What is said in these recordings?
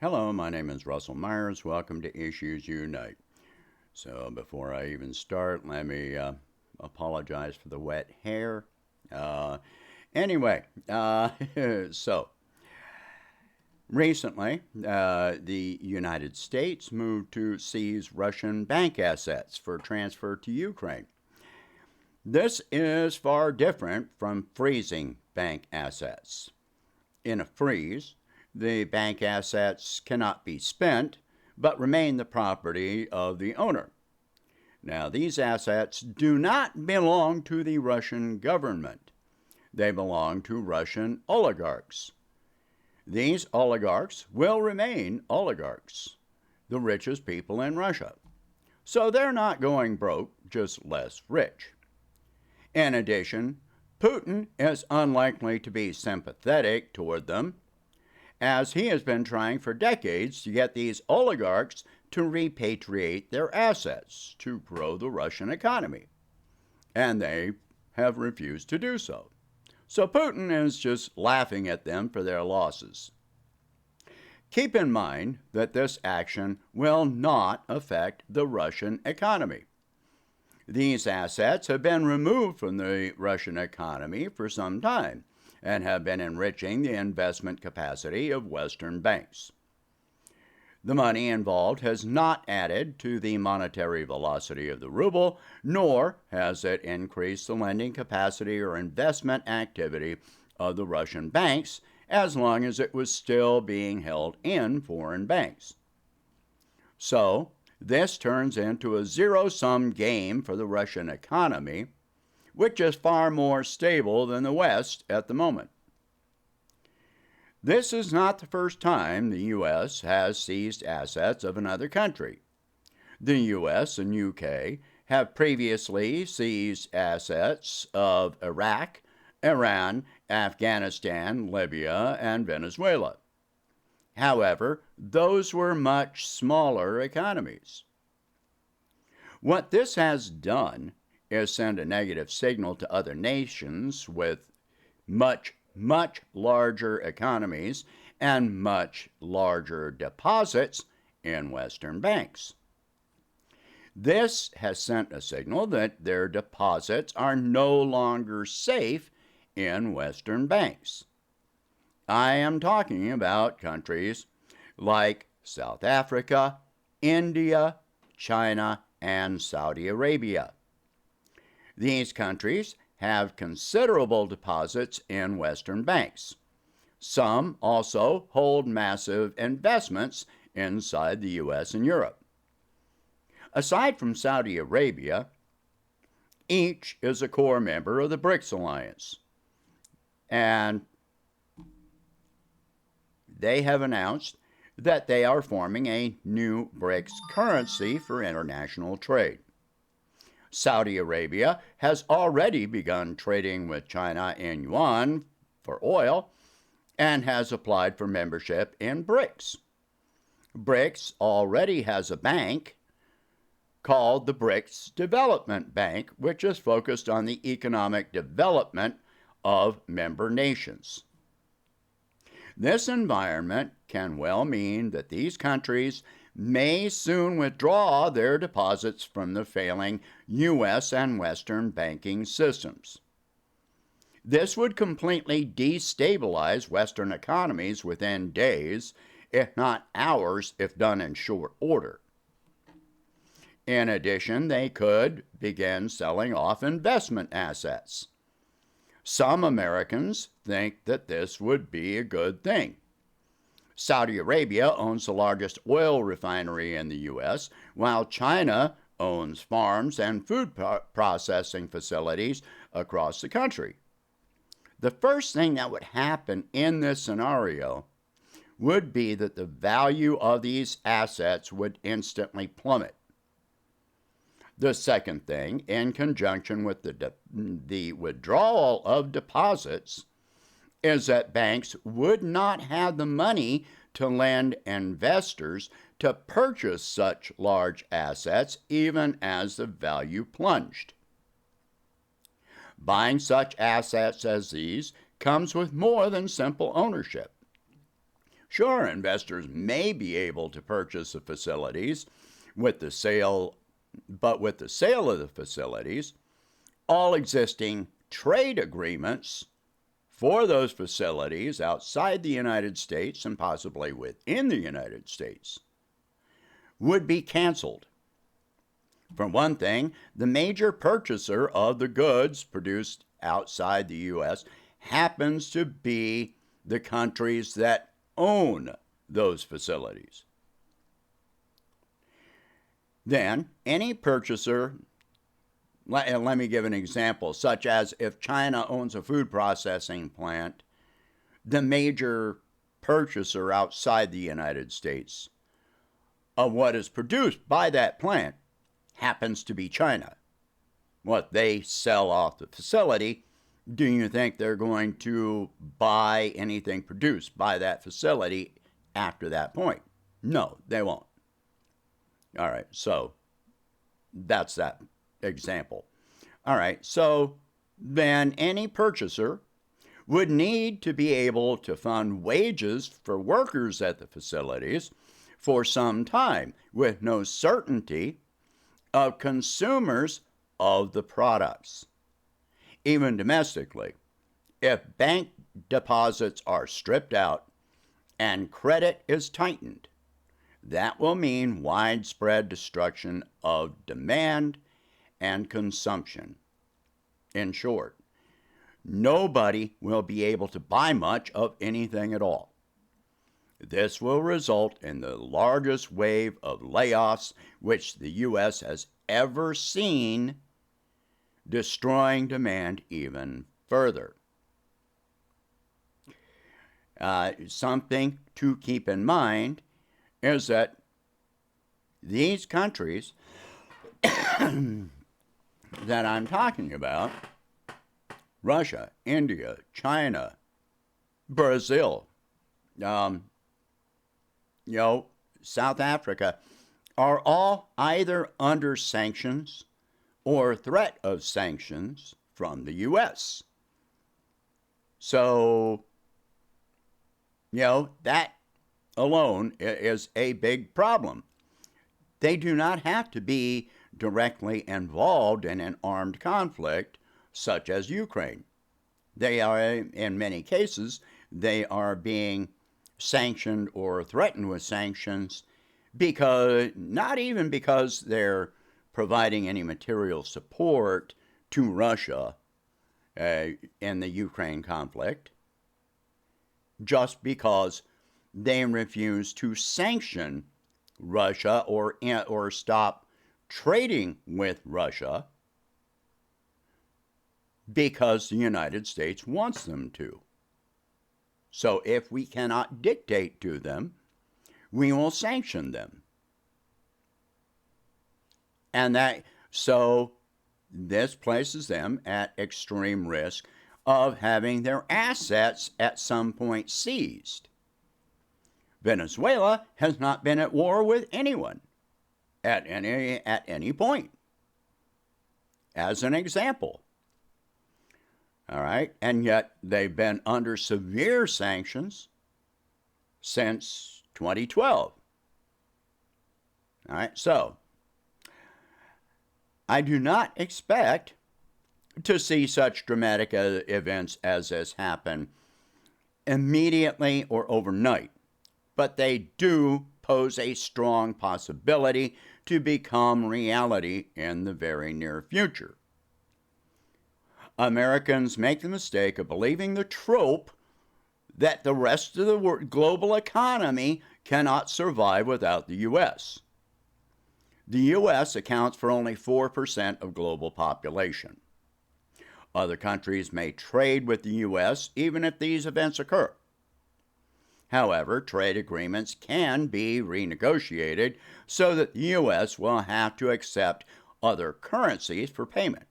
Hello, my name is Russell Myers. Welcome to Issues Unite. So, before I even start, let me apologize for the wet hair. Uh, anyway, so recently, the United States moved to seize Russian bank assets for transfer to Ukraine. This is far different from freezing bank assets. In a freeze, the bank assets cannot be spent but remain the property of the owner. Now, these assets do not belong to the Russian government. They belong to Russian oligarchs. These oligarchs will remain oligarchs, the richest people in Russia. So they're not going broke, just less rich. In addition, Putin is unlikely to be sympathetic toward them, as he has been trying for decades to get these oligarchs to repatriate their assets to grow the Russian economy. And they have refused to do so. So Putin is just laughing at them for their losses. Keep in mind that this action will not affect the Russian economy. These assets have been removed from the Russian economy for some time and have been enriching the investment capacity of Western banks. The money involved has not added to the monetary velocity of the ruble, nor has it increased the lending capacity or investment activity of the Russian banks as long as it was still being held in foreign banks. So, this turns into a zero-sum game for the Russian economy, which is far more stable than the West at the moment. This is not the first time the U.S. has seized assets of another country. The U.S. and U.K. have previously seized assets of Iraq, Iran, Afghanistan, Libya, and Venezuela. However, those were much smaller economies. What this has done is send a negative signal to other nations with much larger economies and much larger deposits in Western banks. This has sent a signal that their deposits are no longer safe in Western banks. I am talking about countries like South Africa, India, China, and Saudi Arabia. These countries have considerable deposits in Western banks. Some also hold massive investments inside the U.S. and Europe. Aside from Saudi Arabia, each is a core member of the BRICS alliance, and they have announced that they are forming a new BRICS currency for international trade. Saudi Arabia has already begun trading with China in yuan for oil and has applied for membership in BRICS. BRICS already has a bank called the BRICS Development Bank, which is focused on the economic development of member nations. This environment can well mean that these countries may soon withdraw their deposits from the failing U.S. and Western banking systems. This would completely destabilize Western economies within days, if not hours, if done in short order. In addition, they could begin selling off investment assets. Some Americans think that this would be a good thing. Saudi Arabia owns the largest oil refinery in the U.S., while China owns farms and food processing facilities across the country. The first thing that would happen in this scenario would be that the value of these assets would instantly plummet. The second thing, in conjunction with the withdrawal of deposits, is that banks would not have the money to lend investors to purchase such large assets even as the value plunged. Buying such assets as these comes with more than simple ownership. Sure, investors may be able to purchase the facilities with the sale, but with the sale of the facilities, all existing trade agreements for those facilities outside the United States and possibly within the United States would be canceled. For one thing, the major purchaser of the goods produced outside the U.S. happens to be the countries that own those facilities. Then, any purchaser, let me give an example, such as if China owns a food processing plant, the major purchaser outside the United States of what is produced by that plant happens to be China. What they sell off the facility, do you think they're going to buy anything produced by that facility after that point? No, they won't. All right, so that's that example. All right, so then any purchaser would need to be able to fund wages for workers at the facilities for some time with no certainty of consumers of the products. Even domestically, if bank deposits are stripped out and credit is tightened, that will mean widespread destruction of demand and consumption. In short, nobody will be able to buy much of anything at all. This will result in the largest wave of layoffs which the U.S. has ever seen, destroying demand even further. Something to keep in mind is that these countries that I'm talking about, Russia, India, China, Brazil, South Africa, are all either under sanctions or threat of sanctions from the U.S. So, that alone is a big problem. They do not have to be directly involved in an armed conflict such as Ukraine. They are, in many cases, they are being sanctioned or threatened with sanctions not even because they're providing any material support to Russia in the Ukraine conflict, just because they refuse to sanction Russia or stop trading with Russia because the United States wants them to. So if we cannot dictate to them, we will sanction them. And so this places them at extreme risk of having their assets at some point seized. Venezuela has not been at war with anyone at any point, as an example. All right, and yet they've been under severe sanctions since 2012. All right, so I do not expect to see such dramatic events as this happen immediately or overnight, but they do pose a strong possibility to become reality in the very near future. Americans make the mistake of believing the trope that the rest of the global economy cannot survive without the U.S. The U.S. accounts for only 4% of global population. Other countries may trade with the U.S. even if these events occur. However, trade agreements can be renegotiated so that the U.S. will have to accept other currencies for payment.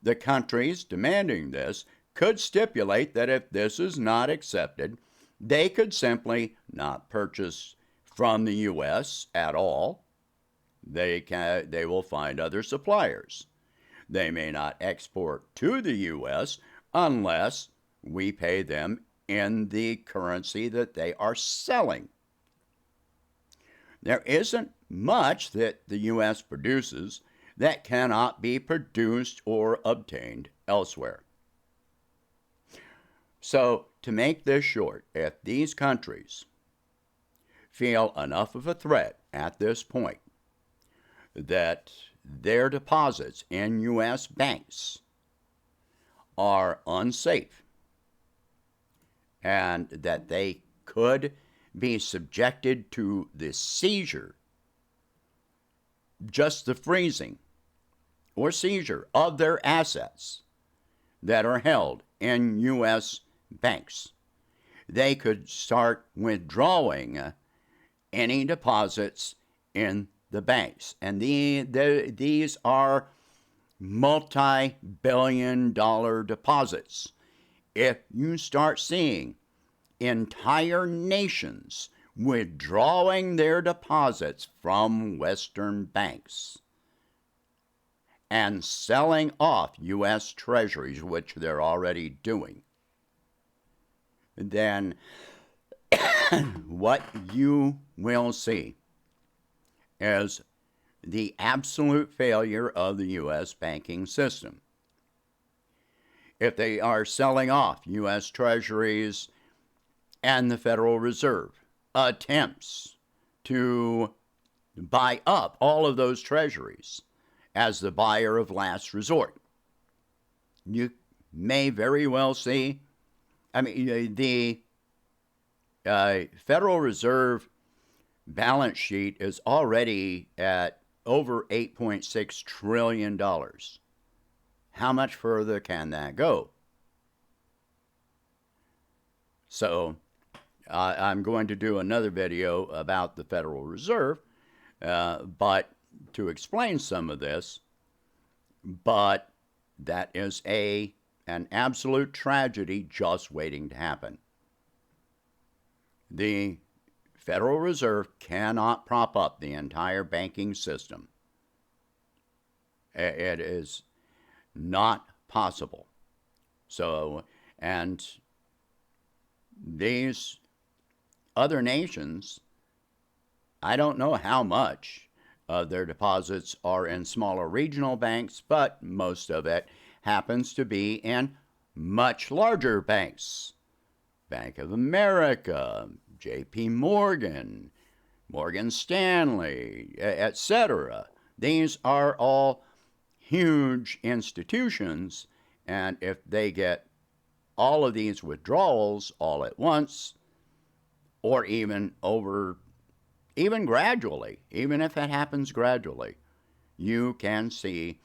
The countries demanding this could stipulate that if this is not accepted, they could simply not purchase from the U.S. at all. They will find other suppliers. They may not export to the U.S. unless we pay them in the currency that they are selling. There isn't much that the U.S. produces that cannot be produced or obtained elsewhere. So, to make this short, if these countries feel enough of a threat at this point that their deposits in U.S. banks are unsafe and that they could be subjected to the seizure, just the freezing or seizure of their assets that are held in U.S. banks, they could start withdrawing any deposits in the banks. And these are multi-billion-dollar deposits. If you start seeing entire nations withdrawing their deposits from Western banks and selling off U.S. treasuries, which they're already doing, then what you will see is the absolute failure of the U.S. banking system. If they are selling off U.S. treasuries and the Federal Reserve attempts to buy up all of those treasuries as the buyer of last resort, you may very well see, the Federal Reserve balance sheet is already at over $8.6 trillion. How much further can that go? So I'm going to do another video about the Federal Reserve, but to explain some of this, but that is an absolute tragedy just waiting to happen. The Federal Reserve cannot prop up the entire banking system. It is not possible. So, and these other nations, I don't know how much of their deposits are in smaller regional banks, but most of it happens to be in much larger banks. Bank of America, J.P. Morgan, Morgan Stanley, etc. These are all huge institutions, and if they get all of these withdrawals all at once, or even gradually, even if it happens gradually, you can see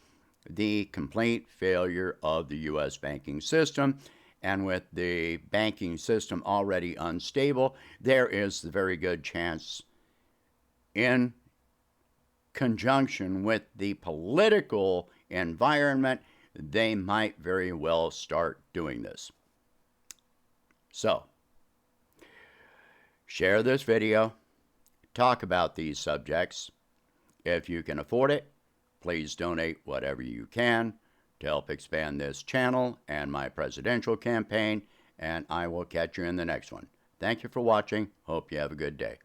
the complete failure of the U.S. banking system. And with the banking system already unstable, there is the very good chance, in conjunction with the political environment, they might very well start doing this. So, share this video, talk about these subjects. If you can afford it, please donate whatever you can to help expand this channel and my presidential campaign, and I will catch you in the next one. Thank you for watching. Hope you have a good day.